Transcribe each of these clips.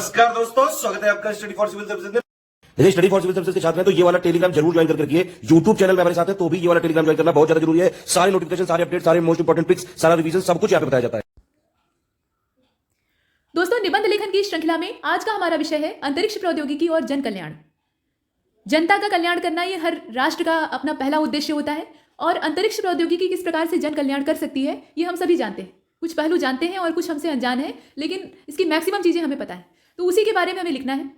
नमस्कार दोस्तों, स्वागत है आपका स्टडी फॉर सिविल सर्विसेज में। यदि स्टडी फॉर सिविल सर्विसेज के छात्र हैं तो ये वाला टेलीग्राम जरूर ज्वाइन करके रखिए। यूट्यूब चैनल में हमारे साथ है तो भी ये वाला टेलीग्राम ज्वाइन करना बहुत ज्यादा जरूरी है। सारे नोटिफिकेशन, सारे अपडेट, सारे मोस्ट इंपोर्टेंट पिक्स, सारा रिवीजन सब कुछ यहाँ पे बताया जाता है। दोस्तों, निबंध लेखन की श्रृंखला में आज का हमारा विषय है अंतरिक्ष प्रौद्योगिकी और जन कल्याण। जनता का कल्याण करना ये हर राष्ट्र का अपना पहला उद्देश्य होता है और अंतरिक्ष प्रौद्योगिकी किस प्रकार से जन कल्याण कर सकती है ये हम सभी जानते हैं। कुछ पहलू जानते हैं और कुछ हमसे अनजान है, लेकिन इसकी मैक्सिमम चीज़ें हमें पता है, तो उसी के बारे में हमें लिखना है।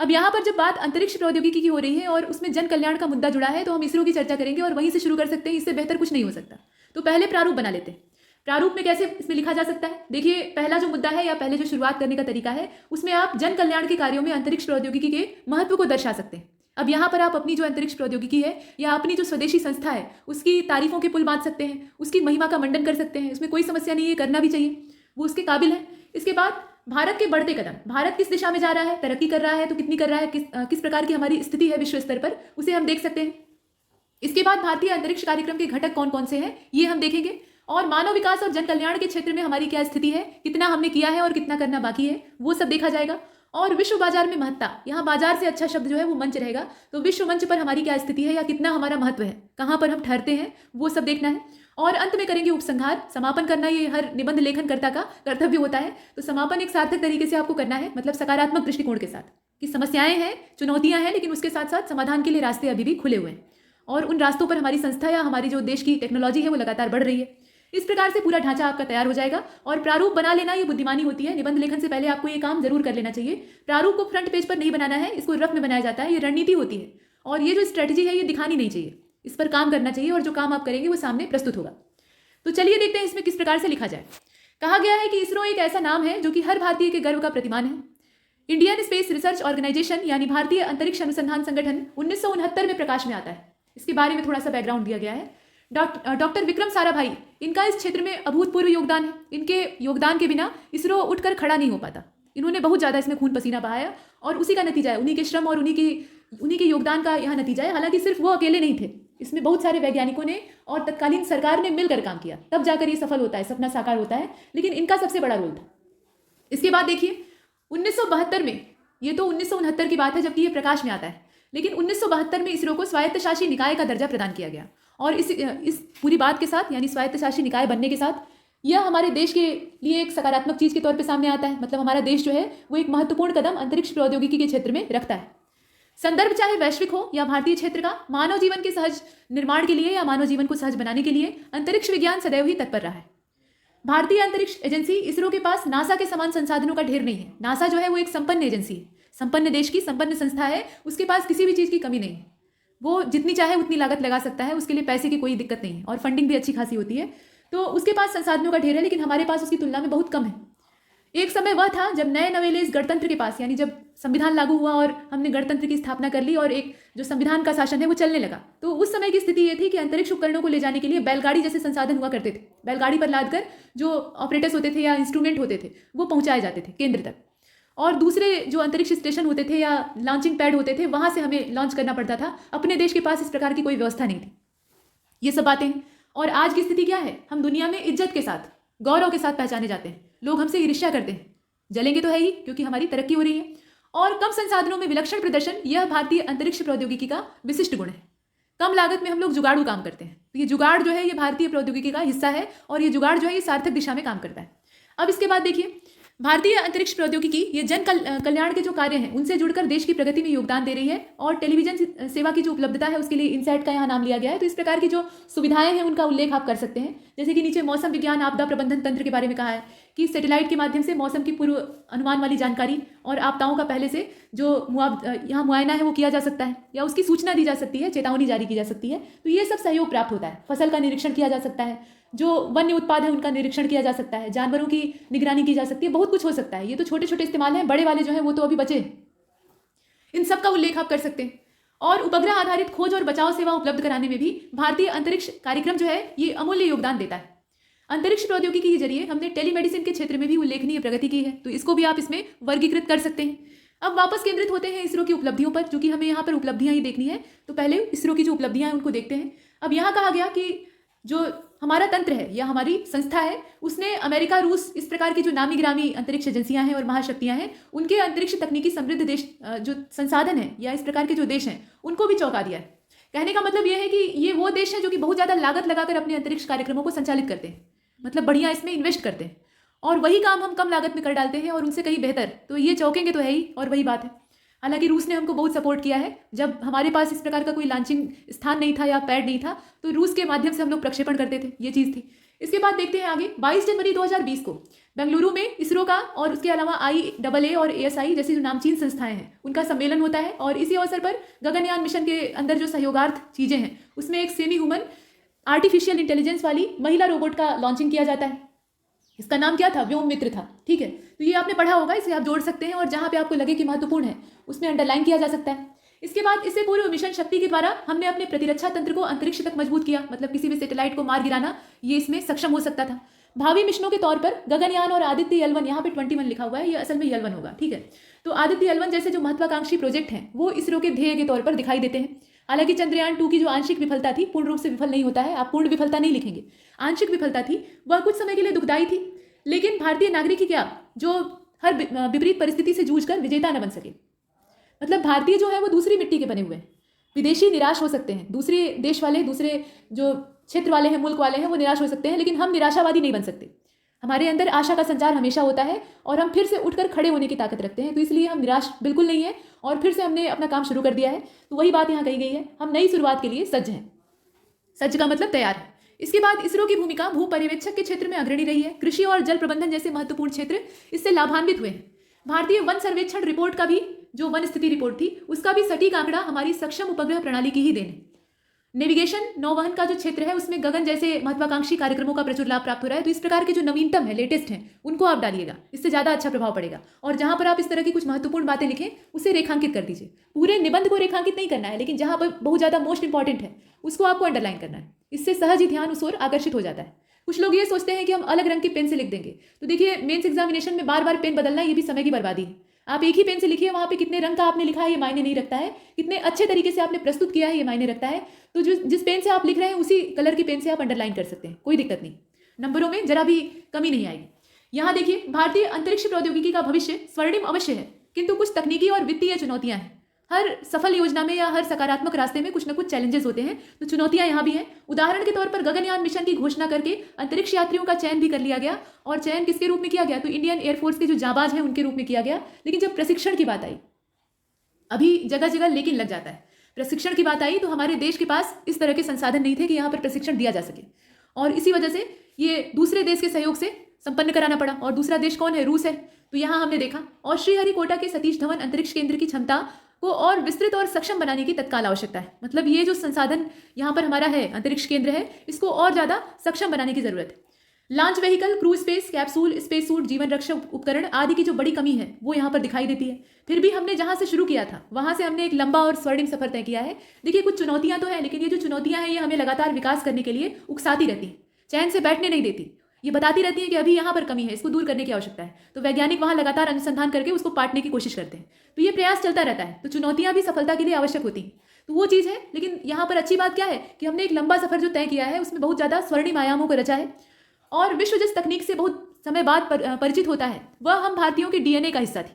अब यहाँ पर जब बात अंतरिक्ष प्रौद्योगिकी की हो रही है और उसमें जन कल्याण का मुद्दा जुड़ा है तो हम इसरो की चर्चा करेंगे और वहीं से शुरू कर सकते हैं। इससे बेहतर कुछ नहीं हो सकता। तो पहले प्रारूप बना लेते हैं। प्रारूप में कैसे इसमें लिखा जा सकता है? देखिए, पहला जो मुद्दा है या पहले जो शुरुआत करने का तरीका है उसमें आप जन कल्याण के कार्यों में अंतरिक्ष प्रौद्योगिकी के महत्व को दर्शा सकते हैं। अब यहाँ पर आप अपनी जो अंतरिक्ष प्रौद्योगिकी है या अपनी जो स्वदेशी संस्था है उसकी तारीफों के पुल बांध सकते हैं, उसकी महिमा का मंडन कर सकते हैं। इसमें कोई समस्या नहीं है, करना भी चाहिए, वो उसके काबिल है। इसके बाद भारत के बढ़ते कदम, भारत किस दिशा में जा रहा है, तरक्की कर रहा है तो कितनी कर रहा है, किस प्रकार की हमारी स्थिति है विश्व स्तर पर, उसे हम देख सकते हैं। इसके बाद भारतीय अंतरिक्ष कार्यक्रम के घटक कौन कौन से हैं ये हम देखेंगे और मानव विकास और जन कल्याण के क्षेत्र में हमारी क्या स्थिति है, कितना हमने किया है और कितना करना बाकी है, वो सब देखा जाएगा। और विश्व बाजार में महत्ता, यहाँ बाजार से अच्छा शब्द जो है वो मंच रहेगा, तो विश्व मंच पर हमारी क्या स्थिति है या कितना हमारा महत्व है, कहाँ पर हम ठहरते हैं, वो सब देखना है। और अंत में करेंगे उपसंहार, समापन करना ये हर निबंध लेखनकर्ता का कर्तव्य होता है। तो समापन एक सार्थक तरीके से आपको करना है, मतलब सकारात्मक दृष्टिकोण के साथ कि समस्याएं हैं, चुनौतियां हैं, लेकिन उसके साथ साथ समाधान के लिए रास्ते अभी भी खुले हुए हैं और उन रास्तों पर हमारी संस्था या हमारी जो देश की टेक्नोलॉजी है वो लगातार बढ़ रही है। इस प्रकार से पूरा ढांचा आपका तैयार हो जाएगा। और प्रारूप बना लेना ये बुद्धिमानी होती है। निबंध लेखन से पहले आपको ये काम जरूर कर लेना चाहिए। प्रारूप को फ्रंट पेज पर नहीं बनाना है, इसको रफ में बनाया जाता है, ये रणनीति होती है और ये जो स्ट्रेटजी है ये दिखानी नहीं चाहिए, इस पर काम करना चाहिए और जो काम आप करेंगे वो सामने प्रस्तुत होगा। तो चलिए देखते हैं इसमें किस प्रकार से लिखा जाए। कहा गया है कि इसरो एक ऐसा नाम है जो कि हर भारतीय के गर्व का प्रतिमान है। इंडियन स्पेस रिसर्च ऑर्गेनाइजेशन यानी भारतीय अंतरिक्ष अनुसंधान संगठन 1969 में प्रकाश में आता है। इसके बारे में थोड़ा सा बैकग्राउंड दिया गया है। डॉक्टर विक्रम साराभाई, इनका इस क्षेत्र में अभूतपूर्व योगदान है। इनके योगदान के बिना इसरो उठकर खड़ा नहीं हो पाता। इन्होंने बहुत ज़्यादा इसमें खून पसीना बहाया और उसी का नतीजा है, उन्हीं के श्रम और उन्हीं के योगदान का यहाँ नतीजा है। हालांकि सिर्फ वो अकेले नहीं थे, इसमें बहुत सारे वैज्ञानिकों ने और तत्कालीन सरकार ने मिलकर काम किया, तब जाकर ये सफल होता है, सपना साकार होता है, लेकिन इनका सबसे बड़ा रोल था। इसके बाद देखिए 1972 में, ये तो 1969 की बात है जबकि ये प्रकाश में आता है, लेकिन 1972 में इसरो को स्वायत्तशासी निकाय का दर्जा प्रदान किया गया। और इस पूरी बात के साथ यानी स्वायत्तशासी निकाय बनने के साथ यह हमारे देश के लिए एक सकारात्मक चीज़ के तौर पे सामने आता है। मतलब हमारा देश जो है वो एक महत्वपूर्ण कदम अंतरिक्ष प्रौद्योगिकी के क्षेत्र में रखता है। संदर्भ चाहे वैश्विक हो या भारतीय क्षेत्र का, मानव जीवन के सहज निर्माण के लिए या मानव जीवन को सहज बनाने के लिए अंतरिक्ष विज्ञान सदैव ही तत्पर रहा है। भारतीय अंतरिक्ष एजेंसी इसरो के पास नासा के समान संसाधनों का ढेर नहीं है। नासा जो है वो एक संपन्न एजेंसी है, संपन्न देश की संपन्न संस्था है, उसके पास किसी भी चीज़ की कमी नहीं है। वो जितनी चाहे उतनी लागत लगा सकता है, उसके लिए पैसे की कोई दिक्कत नहीं है और फंडिंग भी अच्छी खासी होती है। तो उसके पास संसाधनों का ढेर है, लेकिन हमारे पास उसकी तुलना में बहुत कम है। एक समय वह था जब नए नवेले इस गणतंत्र के पास, यानी जब संविधान लागू हुआ और हमने गणतंत्र की स्थापना कर ली और एक जो संविधान का शासन है वो चलने लगा, तो उस समय की स्थिति ये थी कि अंतरिक्ष उपकरणों को ले जाने के लिए बैलगाड़ी जैसे संसाधन हुआ करते थे। बैलगाड़ी पर लादकर जो ऑपरेटर्स होते थे या इंस्ट्रूमेंट होते थे वो पहुंचाए जाते थे केंद्र तक, और दूसरे जो अंतरिक्ष स्टेशन होते थे या लॉन्चिंग पैड होते थे वहाँ से हमें लॉन्च करना पड़ता था। अपने देश के पास इस प्रकार की कोई व्यवस्था नहीं थी। ये सब बातें, और आज की स्थिति क्या है, हम दुनिया में इज्जत के साथ, गौरव के साथ पहचाने जाते हैं। लोग हमसे ईर्ष्या करते हैं, जलेंगे तो है ही क्योंकि हमारी तरक्की हो रही है। और कम संसाधनों में विलक्षण प्रदर्शन, यह भारतीय अंतरिक्ष प्रौद्योगिकी का विशिष्ट गुण है। कम लागत में हम लोग जुगाड़ू काम करते हैं, तो ये जुगाड़ जो है ये भारतीय प्रौद्योगिकी का हिस्सा है और ये जुगाड़ जो है ये सार्थक दिशा में काम करता है। अब इसके बाद देखिए, भारतीय अंतरिक्ष प्रौद्योगिकी ये जन कल्याण के जो कार्य हैं उनसे जुड़कर देश की प्रगति में योगदान दे रही है और टेलीविजन सेवा की जो उपलब्धता है उसके लिए इनसाइट का यहाँ नाम लिया गया है। तो इस प्रकार की जो सुविधाएं हैं उनका उल्लेख आप कर सकते हैं। जैसे कि नीचे मौसम विज्ञान आपदा प्रबंधन तंत्र के बारे में कहा है कि सैटेलाइट के माध्यम से मौसम की पूर्व अनुमान वाली जानकारी और आपदाओं का पहले से जो यहाँ मुआयना है वो किया जा सकता है या उसकी सूचना दी जा सकती है, चेतावनी जारी की जा सकती है। तो ये सब सहयोग प्राप्त होता है। फसल का निरीक्षण किया जा सकता है, जो वन्य उत्पाद है उनका निरीक्षण किया जा सकता है, जानवरों की निगरानी की जा सकती है, बहुत कुछ हो सकता है। ये तो छोटे छोटे इस्तेमाल हैं, बड़े वाले जो हैं वो तो अभी बचे। इन सब का उल्लेख आप कर सकते हैं। और उपग्रह आधारित खोज और बचाव सेवा उपलब्ध कराने में भी भारतीय अंतरिक्ष कार्यक्रम जो है ये अमूल्य योगदान देता है। अंतरिक्ष प्रौद्योगिकी के जरिए हमने टेलीमेडिसिन के क्षेत्र में भी उल्लेखनीय प्रगति की है, तो इसको भी आप इसमें वर्गीकृत कर सकते हैं। अब वापस केंद्रित होते हैं इसरो की उपलब्धियों पर, क्योंकि हमें यहाँ पर उपलब्धियाँ ही देखनी है। तो पहले इसरो की जो उपलब्धियाँ हैं उनको देखते हैं। अब यहाँ कहा गया कि जो हमारा तंत्र है या हमारी संस्था है, उसने अमेरिका, रूस, इस प्रकार की जो नामी गिरामी अंतरिक्ष एजेंसियां हैं और महाशक्तियां हैं, उनके अंतरिक्ष तकनीकी समृद्ध देश जो संसाधन है या इस प्रकार के जो देश हैं, उनको भी चौंका दिया है। कहने का मतलब यह है कि ये वो देश हैं जो कि बहुत ज़्यादा लागत लगाकर अपने अंतरिक्ष कार्यक्रमों को संचालित करते हैं, मतलब बढ़िया इसमें इन्वेस्ट करते हैं, और वही काम हम कम लागत में कर डालते हैं और उनसे कहीं बेहतर। तो ये चौंकेंगे तो है ही, और वही बात है। हालांकि रूस ने हमको बहुत सपोर्ट किया है। जब हमारे पास इस प्रकार का कोई लॉन्चिंग स्थान नहीं था या पैड नहीं था, तो रूस के माध्यम से हम लोग प्रक्षेपण करते थे, ये चीज़ थी। इसके बाद देखते हैं आगे। 22 जनवरी 2020 को बेंगलुरु में इसरो का और उसके अलावा IAA और ASI जैसी जो नामचीन संस्थाएं हैं, उनका सम्मेलन होता है, और इसी अवसर पर गगनयान मिशन के अंदर जो सहयोगार्थ चीज़ें हैं, उसमें एक सेमी ह्यूमन आर्टिफिशियल इंटेलिजेंस वाली महिला रोबोट का लॉन्चिंग किया जाता है। इसका नाम क्या था? व्योम मित्र था। ठीक है, तो ये आपने पढ़ा होगा, इसे आप जोड़ सकते हैं, और जहाँ पे आपको लगे कि महत्वपूर्ण है उसमें अंडरलाइन किया जा सकता है। इसके बाद इससे पूर्व मिशन शक्ति के द्वारा हमने अपने प्रतिरक्षा तंत्र को अंतरिक्ष तक मजबूत किया, मतलब किसी भी सैटेलाइट को मार गिराना ये इसमें सक्षम हो सकता था। भावी मिशनों के तौर पर गगनयान और आदित्य L1, यहाँ पे 21 लिखा हुआ है, ये असल में L1 होगा। ठीक है, तो आदित्य L1 जैसे जो महत्वाकांक्षी प्रोजेक्ट हैं वो इसरो के ध्येय के तौर पर दिखाई देते हैं। हालांकि चंद्रयान 2 की जो आंशिक विफलता थी, पूर्ण रूप से विफल नहीं होता है, आप पूर्ण विफलता नहीं लिखेंगे, आंशिक विफलता थी, वह कुछ समय के लिए दुखदायी थी, लेकिन भारतीय नागरिक ही क्या, जो हर विपरीत परिस्थिति से जूझकर विजेता न बन सके। मतलब भारतीय जो है वो दूसरी मिट्टी के बने हुए हैं। विदेशी निराश हो सकते हैं, दूसरे देश वाले, दूसरे जो क्षेत्र वाले हैं, मुल्क वाले हैं, वो निराश हो सकते हैं, लेकिन हम निराशावादी नहीं बन सकते। हमारे अंदर आशा का संचार हमेशा होता है और हम फिर से उठकर खड़े होने की ताकत रखते हैं। तो इसलिए हम निराश बिल्कुल नहीं है और फिर से हमने अपना काम शुरू कर दिया है। तो वही बात यहाँ कही गई है, हम नई शुरुआत के लिए सज्ज हैं। सज्ज का मतलब तैयार है। इसके बाद इसरो की भूमिका भू पर्यवेक्षक के क्षेत्र में अग्रणी रही है। कृषि और जल प्रबंधन जैसे महत्वपूर्ण क्षेत्र इससे लाभान्वित हुए हैं। भारतीय वन सर्वेक्षण रिपोर्ट का भी, जो वन स्थिति रिपोर्ट थी, उसका भी सटीक आंकड़ा हमारी सक्षम उपग्रह प्रणाली की ही देन है। नेविगेशन, नौवहन का जो क्षेत्र है, उसमें गगन जैसे महत्वाकांक्षी कार्यक्रमों का प्रचुर लाभ प्राप्त हो रहा है। तो इस प्रकार के जो नवीनतम है, लेटेस्ट हैं, उनको आप डालिएगा, इससे ज़्यादा अच्छा प्रभाव पड़ेगा। और जहाँ पर आप इस तरह की कुछ महत्वपूर्ण बातें लिखें, उसे रेखांकित कर दीजिए। पूरे निबंध को रेखांकित नहीं करना है, लेकिन जहाँ पर बहुत ज़्यादा मोस्ट इंपॉर्टेंट है उसको आपको अंडरलाइन करना है। इससे सहज ही ध्यान उस ओर आकर्षित हो जाता है। कुछ लोग ये सोचते हैं कि हम अलग रंग के पेन से लिख देंगे। तो देखिए, मेंस एग्जामिनेशन में बार बार पेन बदलना, ये भी समय की बर्बादी है। आप एक ही पेन से लिखिए, वहाँ पे कितने रंग का आपने लिखा है ये मायने नहीं रखता है, कितने अच्छे तरीके से आपने प्रस्तुत किया है ये मायने रखता है। तो जिस पेन से आप लिख रहे हैं उसी कलर की पेन से आप अंडरलाइन कर सकते हैं, कोई दिक्कत नहीं, नंबरों में जरा भी कमी नहीं आएगी। यहाँ देखिए, भारतीय अंतरिक्ष प्रौद्योगिकी का भविष्य स्वर्णिम अवश्य है, किंतु कुछ तकनीकी और वित्तीय चुनौतियां हैं। हर सफल योजना में या हर सकारात्मक रास्ते में कुछ न कुछ चैलेंजेस होते हैं, तो चुनौतियां यहाँ भी हैं। उदाहरण के तौर पर गगनयान मिशन की घोषणा करके अंतरिक्ष यात्रियों का चयन भी कर लिया गया, और चयन किसके रूप में किया गया? तो इंडियन एयरफोर्स के जो जाबाज हैं उनके रूप में किया गया। लेकिन जब प्रशिक्षण की बात आई, अभी जगह जगह लेकिन लग जाता है, प्रशिक्षण की बात आई तो हमारे देश के पास इस तरह के संसाधन नहीं थे कि यहाँ पर प्रशिक्षण दिया जा सके, और इसी वजह से ये दूसरे देश के सहयोग से संपन्न कराना पड़ा। और दूसरा देश कौन है? रूस है। तो यहाँ हमने देखा, और श्रीहरिकोटा के सतीश धवन अंतरिक्ष केंद्र की क्षमता को और विस्तृत और सक्षम बनाने की तत्काल आवश्यकता है। मतलब ये जो संसाधन यहाँ पर हमारा है, अंतरिक्ष केंद्र है, इसको और ज़्यादा सक्षम बनाने की जरूरत है। Launch vehicle, cruise space, capsule, space suit, जीवन रक्षक उपकरण आदि की जो बड़ी कमी है वो यहाँ पर दिखाई देती है। फिर भी हमने जहाँ से शुरू किया था वहाँ से हमने एक लंबा और स्वर्णिम सफर तय किया है। देखिए, कुछ चुनौतियाँ तो हैं, लेकिन ये जो चुनौतियाँ हैं ये हमें लगातार विकास करने के लिए उकसाती रहती हैं, चैन से बैठने नहीं देती। ये बताती रहती है कि अभी यहाँ पर कमी है, इसको दूर करने की आवश्यकता है। तो वैज्ञानिक वहाँ लगातार अनुसंधान करके उसको पाटने की कोशिश करते हैं। तो ये प्रयास चलता रहता है। तो चुनौतियाँ भी सफलता के लिए आवश्यक होती हैं, तो वो चीज़ है। लेकिन यहाँ पर अच्छी बात क्या है कि हमने एक लंबा सफर जो तय किया है उसमें बहुत ज़्यादा स्वर्णिम आयामों को रचा है, और विश्व जिस तकनीक से बहुत समय बाद परिचित होता है वह हम भारतीयों के DNA का हिस्सा थी।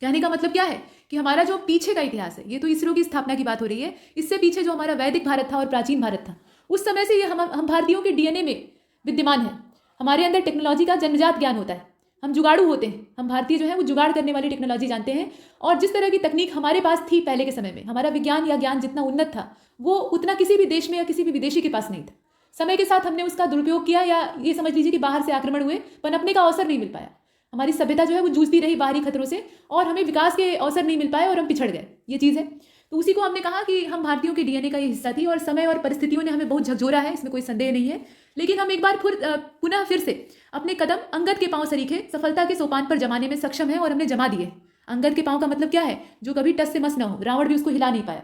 कहने का मतलब क्या है कि हमारा जो पीछे का इतिहास है, ये तो इसरो की स्थापना की बात हो रही है, इससे पीछे जो हमारा वैदिक भारत था और प्राचीन भारत था, उस समय से ये हम भारतीयों के DNA में विद्यमान है। हमारे अंदर टेक्नोलॉजी का जन्मजात ज्ञान होता है, हम जुगाड़ू होते हैं। हम भारतीय जो है वो जुगाड़ करने वाली टेक्नोलॉजी जानते हैं, और जिस तरह की तकनीक हमारे पास थी पहले के समय में, हमारा विज्ञान या ज्ञान जितना उन्नत था वो उतना किसी भी देश में या किसी भी विदेशी के पास नहीं था। समय के साथ हमने उसका दुरुपयोग किया, या ये समझ लीजिए कि बाहर से आक्रमण हुए, पनपने का अवसर नहीं मिल पाया। हमारी सभ्यता जो है वो जूझती रही बाहरी खतरों से, और हमें विकास के अवसर नहीं मिल पाए और हम पिछड़ गए, ये चीज़ है। तो उसी को हमने कहा कि हम भारतीयों के DNA का ये हिस्सा थी, और समय और परिस्थितियों ने हमें बहुत झकझोरा है, इसमें कोई संदेह नहीं है। लेकिन हम एक बार पुनः फिर से अपने कदम अंगद के पांव सरीखे सफलता के सोपान पर जमाने में सक्षम है, और हमने जमा दिए। अंगद के पांव का मतलब क्या है? जो कभी टस से मस न हो, रावण भी उसको हिला नहीं पाया।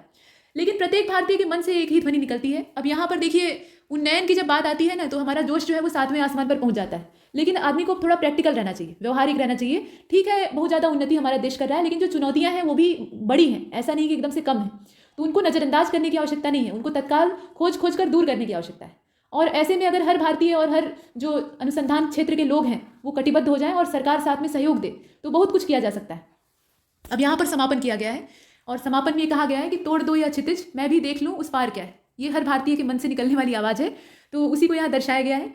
लेकिन प्रत्येक भारतीय के मन से एक ही ध्वनि निकलती है। अब यहाँ पर देखिए, उन्नयन की जब बात आती है ना, तो हमारा जोश जो है वो 7वें आसमान पर पहुंच जाता है। लेकिन आदमी को थोड़ा प्रैक्टिकल रहना चाहिए, व्यवहारिक रहना चाहिए। ठीक है, बहुत ज़्यादा उन्नति हमारा देश कर रहा है, लेकिन जो चुनौतियाँ हैं वो भी बड़ी हैं, ऐसा नहीं कि एकदम से कम है। तो उनको नज़रअंदाज करने की आवश्यकता नहीं है, उनको तत्काल खोज कर दूर करने की आवश्यकता है। और ऐसे में अगर हर भारतीय और हर जो अनुसंधान क्षेत्र के लोग हैं वो कटिबद्ध हो जाएं और सरकार साथ में सहयोग दे तो बहुत कुछ किया जा सकता है। अब यहाँ पर समापन किया गया है और समापन में ये कहा गया है कि तोड़ दो या क्षितिज, मैं भी देख लूँ उस पार क्या है। ये हर भारतीय के मन से निकलने वाली आवाज़ है, तो उसी को यहाँ दर्शाया गया है।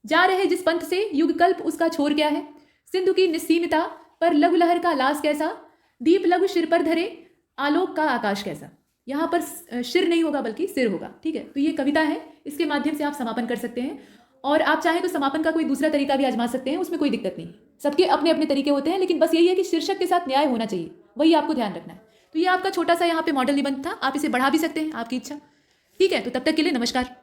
जा रहे जिस पंथ से युगकल्प उसका छोर क्या है, सिंधु की निस्सीमता पर लघु लहर का लास कैसा, दीप लघु सिर पर धरे आलोक का आकाश कैसा। यहाँ पर शिर नहीं होगा बल्कि सिर होगा, ठीक है। तो ये कविता है, इसके माध्यम से आप समापन कर सकते हैं और आप चाहें तो समापन का कोई दूसरा तरीका भी आजमा सकते हैं, उसमें कोई दिक्कत नहीं। सबके अपने अपने तरीके होते हैं, लेकिन बस यही है कि शीर्षक के साथ न्याय होना चाहिए, वही आपको ध्यान रखना है। तो ये आपका छोटा सा यहाँ पे मॉडल निबंध था, आप इसे बढ़ा भी सकते हैं, आपकी इच्छा। ठीक है, तो तब तक के लिए नमस्कार।